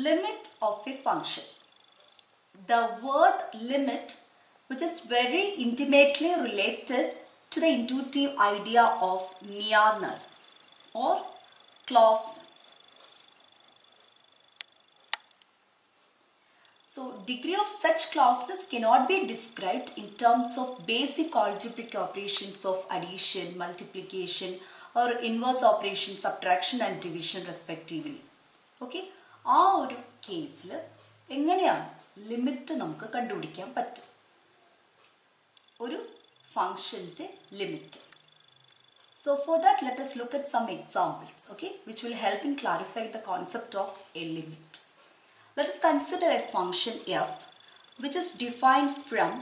Limit of a function. The word limit, which is very intimately related to the intuitive idea of nearness or closeness. So, degree of such closeness cannot be described in terms of basic algebraic operations of addition, multiplication, or inverse operations, subtraction and division respectively. Okay? ആ ഒരു കേസിൽ എങ്ങനെയാണ് limit നമുക്ക് കണ്ടുപിടിക്കാൻ പറ്റും? ഒരു ഫംഗ്ഷന്റെ limit. So for that, let us look at some examples, okay, which will help in clarifying the concept of a limit. Let us consider a function f, which is defined from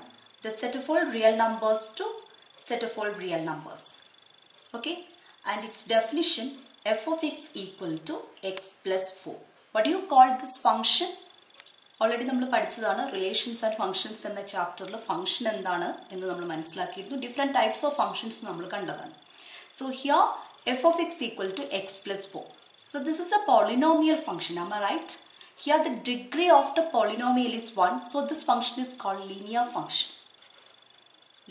the set of all real numbers to set of all real numbers. Okay, and its definition, f of x equal to x plus 4. What do you call this function? Already നമ്മൾ പഠിച്ചതാണ് relations and functions എന്ന ചാപ്റ്ററിൽ function എന്താണ് എന്ന് നമ്മൾ മനസ്സിലാക്കിയിരുന്നു. Different types of functions നമ്മൾ കണ്ടതാണ്. So here f of x equal to x plus 4. So this is a polynomial function, am I right? Here the degree of the polynomial is 1. So this function is called linear function.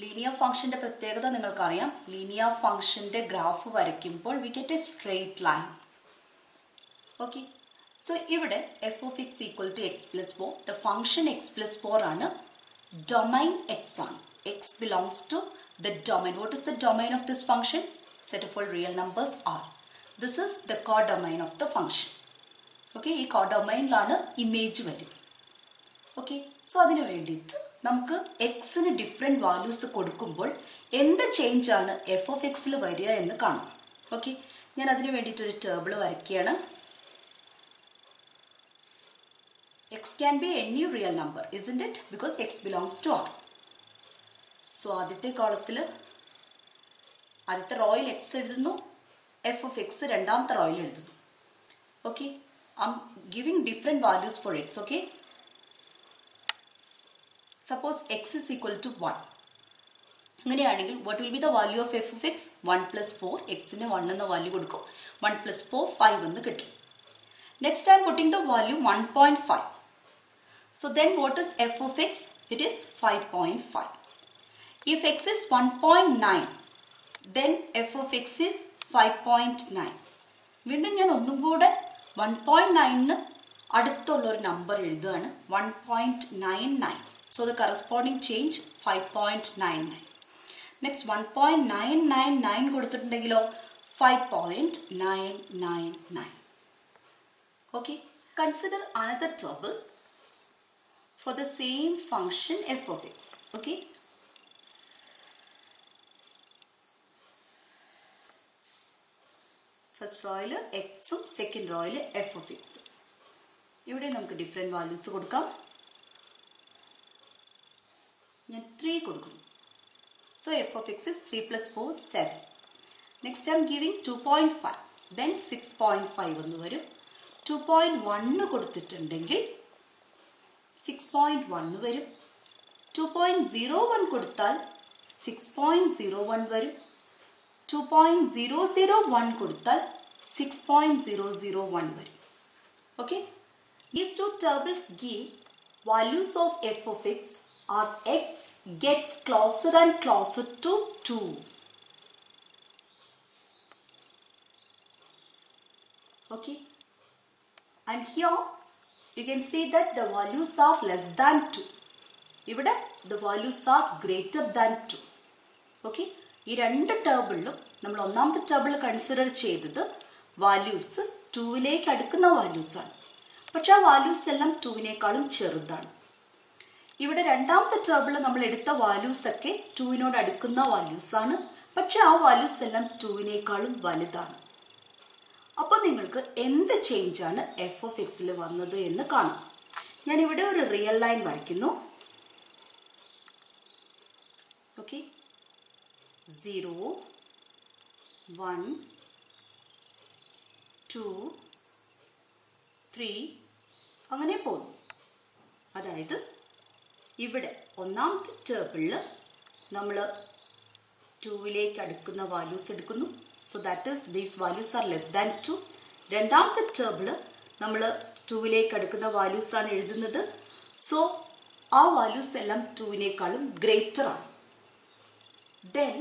Linear ഫംഗ്ഷന്റെ പ്രത്യേകത നിങ്ങൾക്കറിയാം. Linear ഫംഗ്ഷന്റെ graph വരയ്ക്കുമ്പോൾ we get a straight line. Okay. So ഇവിടെ f of x equal to x plus 4. The function x plus 4 ആണ്. Domain x ആണ്. X belongs to the domain. What is the domain of this function? Set of all real numbers R. This is the codomain of the function. Okay, ഈ codomainലാണ് image വരുന്നത്. Okay, so അതിനു വേണ്ടിയിട്ട് നമുക്ക് എക്സിന് different values കൊടുക്കുമ്പോൾ എന്ത് change ആണ് F of എക്സിൽ വരിക എന്ന് കാണാം. ഓക്കെ, ഞാൻ അതിനു വേണ്ടിയിട്ടൊരു ടേബിൾ വരയ്ക്കുകയാണ്. X can be any real number, isn't it? Because x belongs to R. So ആദ്യത്തെ കോളത്തിൽ ആദ്യത്തെ റോയിൽ x എഴുതുന്നു, f of x രണ്ടാമത്തെ റോയിൽ എഴുതുന്നു. Okay, I'm giving different values for x. Okay, suppose x is equal to 1. അങ്ങനെയാണെങ്കിൽ what will be the value of f of x? 1 plus 4. x-ന് 1 എന്ന value കൊടുക്കും. 1 plus 4 5 എന്ന് കിട്ടും. Next I am putting the value 1.5. So then what is f of x? It is 5.5. If x is 1.9, then f of x is 5.9. വീണ്ടും ഞാൻ ഒന്നും കൂടെ 1.9 അടുത്തുള്ള ഒരു നമ്പർ എഴുതുകയാണ്, 1.99. So the corresponding change 5.99. Next 1.999 കൊടുത്തിട്ടുണ്ടെങ്കിലോ 5.999. Okay, consider another table for the same function f of x. Okay, first row x ഉം second row f of x. ഇവിടെ നമുക്ക് ഡിഫറെൻറ്റ് വാല്യൂസ് കൊടുക്കാം. ഞാൻ 3 കൊടുക്കുന്നു. So f of x is 3 plus 4 7. Next I am giving 2.5, then 6.5 എന്ന് വരും. 2.1 കൊടുത്തിട്ടുണ്ടെങ്കിൽ 6.1 വരും. 2.01 കൊടുത്താൽ 6.01 വരും. 2.001 കൊടുത്താൽ 6.001 വരും. Okay, these two tables give values of f of x as x gets closer and closer to 2. Okay, and here you can see that the values are less than 2. ഇവിടെ the values are greater than 2. Okay, ഈ രണ്ട് ടേബിളിലും നമ്മൾ ഒന്നാമത്തെ table consider ചെയ്തത് values 2ലേക്ക് അടുക്കുന്ന വാല്യൂസാണ്. പക്ഷെ ആ values എല്ലാം 2വിനേക്കാളും ചെറുതാണ്. ഇവിടെ രണ്ടാമത്തെ ടേബിൾ നമ്മൾ എടുത്ത വാല്യൂസ് ഒക്കെ 2വിനോട് അടുക്കുന്ന വാല്യൂസാണ്. പക്ഷെ ആ വാല്യൂസ് എല്ലാം 2വിനേക്കാളും വലുതാണ്. അപ്പോൾ നിങ്ങൾക്ക് എന്ത് ചേഞ്ചാണ് എഫ് ഓഫ് എക്സിൽ വന്നത് എന്ന് കാണാം. ഞാനിവിടെ ഒരു റിയൽ ലൈൻ വരയ്ക്കുന്നു. ഓക്കെ, 0 1 2 3 അങ്ങനെ പോകുന്നു. അതായത് ഇവിടെ ഒന്നാമത്തെ ടേബിളിൽ നമ്മൾ 2വിലേക്ക് അടുക്കുന്ന വാല്യൂസ് എടുക്കുന്നു. So that is these values are less than 2. രണ്ടാമത്തെ ടേബിൾ നമ്മൾ 2ലേക്ക് അടുക്കുന്ന വാല്യൂസ് ആണ് എഴുതുന്നത്. സോ ആ വാല്യൂസ് എല്ലാം 2നേക്കാളും ഗ്രേറ്റർ ആണ്. ദെൻ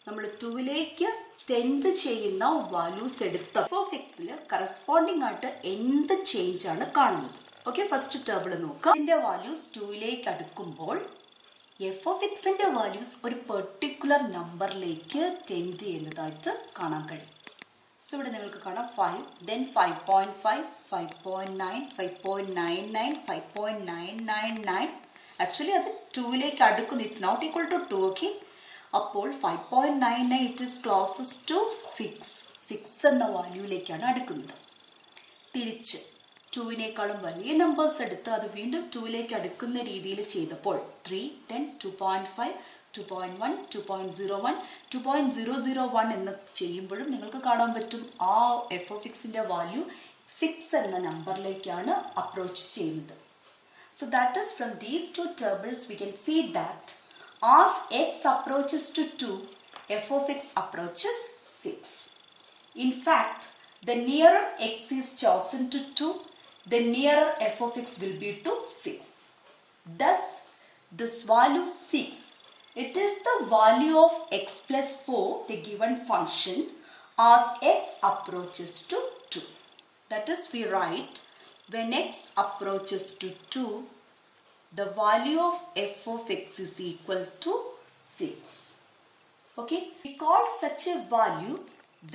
നമ്മൾ 2ലേക്ക് ടെൻഡ് ചെയ്യുന്ന വാല്യൂസ് എടുത്ത f(x)ൽ കറസ്പോണ്ടിങ് ആയിട്ട് എന്ത് ചേഞ്ച് ആണ് കാണുന്നത്? ഓക്കെ, ഫസ്റ്റ് ടേബിൾ നോക്കുക. ഇതിന്റെ വാല്യൂസ് 2ലേക്ക് അടുക്കുമ്പോൾ f(x)ന്റെ വാല്യൂസ് ഒരു പെർട്ടിക്കുലർ നമ്പറിലേക്ക് ടെൻഡ് ചെയ്യുന്നതായിട്ട് കാണാൻ കഴിയും. സോ ഇവിടെ നിങ്ങൾക്ക് കാണാം 5, then 5.5, 5.9, 5.99, 5.999. ആക്ച്വലി അത് 2ലേക്ക് അടുക്കുന്നു. It's not equal to 2. Okay, അപ്പോൾ 5.99 ഇറ്റ് ഈസ് ക്ലോസസ്റ്റ് ടു 6 എന്ന വാല്യൂയിലേക്കാണ് അടുക്കുന്നത്. തിരിച്ച് 2നേക്കാളും വലിയ നമ്പേഴ്സ് എടുത്ത് അത് വീണ്ടും 2ലേക്ക് അടുക്കുന്ന രീതിയിൽ ചെയ്തപ്പോൾ 3, then 2.5, 2.1, 2.01, 2.001 എന്ന് ചെയ്യുമ്പോഴും നിങ്ങൾക്ക് കാണാൻ പറ്റും ആ f(x)ന്റെ വാല്യൂ 6 എന്ന നമ്പറിലേക്കാണ് അപ്രോച്ച് ചെയ്യുന്നത്. So that is from these two tables we can see that as x approaches to 2, f(x) approaches 6. In fact, the nearer x is chosen to 2, the nearer f(x) will be to 6. Thus, this value 6, it is the value of x plus 4, the given function, as x approaches to 2. That is, we write, when x approaches to 2, the value of f(x) is equal to 6. Okay, we call such a value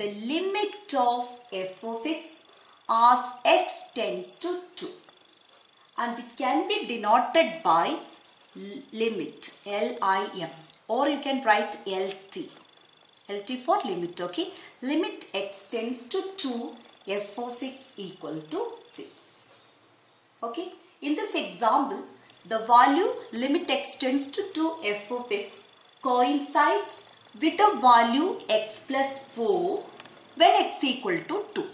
the limit of f(x) as x tends to 2, and it can be denoted by limit, L-I-M, or you can write LT for limit. Okay, limit x tends to 2, f(x) equal to 6. Okay, in this example, the value limit x tends to 2 f(x) coincides with the value x plus 4 when x equal to 2.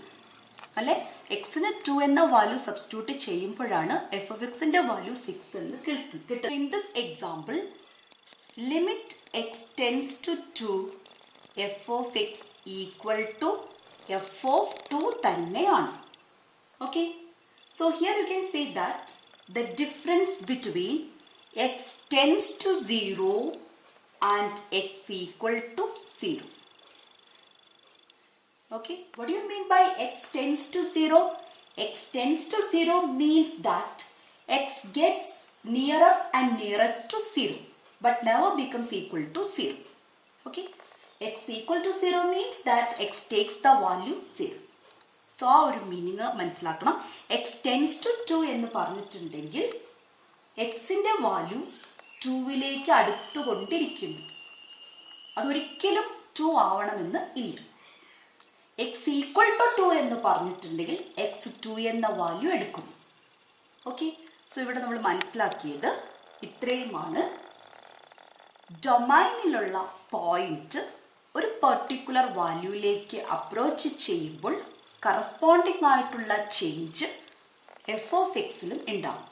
അല്ലെ, എക്സിന് 2 എന്ന value substitute ചെയ്യുമ്പോഴാണ് f(x)ന്റെ value 6 എന്ന് കിട്ടുന്നത്. In this example limit x tends to 2, f(x) equal to f(2) തന്നെയാണ്. Okay, so here you can see that the difference between x tends to 0 and x equal to 0. Okay, what do you mean by x tends to 0? X tends to 0 means that x gets nearer and nearer to 0 but never becomes equal to 0. Okay, x equal to 0 means that x takes the value 0. So ആ ഒരു meaning മനസ്സിലാക്കണം. X tends to 2 എന്ന് പറഞ്ഞിട്ടുണ്ടെങ്കിൽ എക്സിന്റെ value 2ലേക്ക് അടുത്തുകൊണ്ടിരിക്കുന്നു. അതൊരിക്കലും 2 ആവണമെന്ന് ഇല്ല. X equal to 2 എന്ന് പറഞ്ഞിട്ടുണ്ടെങ്കിൽ എക്സ് 2 എന്ന വാല്യൂ എടുക്കുന്നു. ഓക്കെ, സോ ഇവിടെ നമ്മൾ മനസ്സിലാക്കിയത് ഇത്രയുമാണ്. ഡൊമൈനിലുള്ള പോയിന്റ് ഒരു പെർട്ടിക്കുലർ വാല്യൂയിലേക്ക് അപ്രോച്ച് ചെയ്യുമ്പോൾ കറസ്പോണ്ടിങ് ആയിട്ടുള്ള ചേഞ്ച് f(x)ലും ഉണ്ടാവും.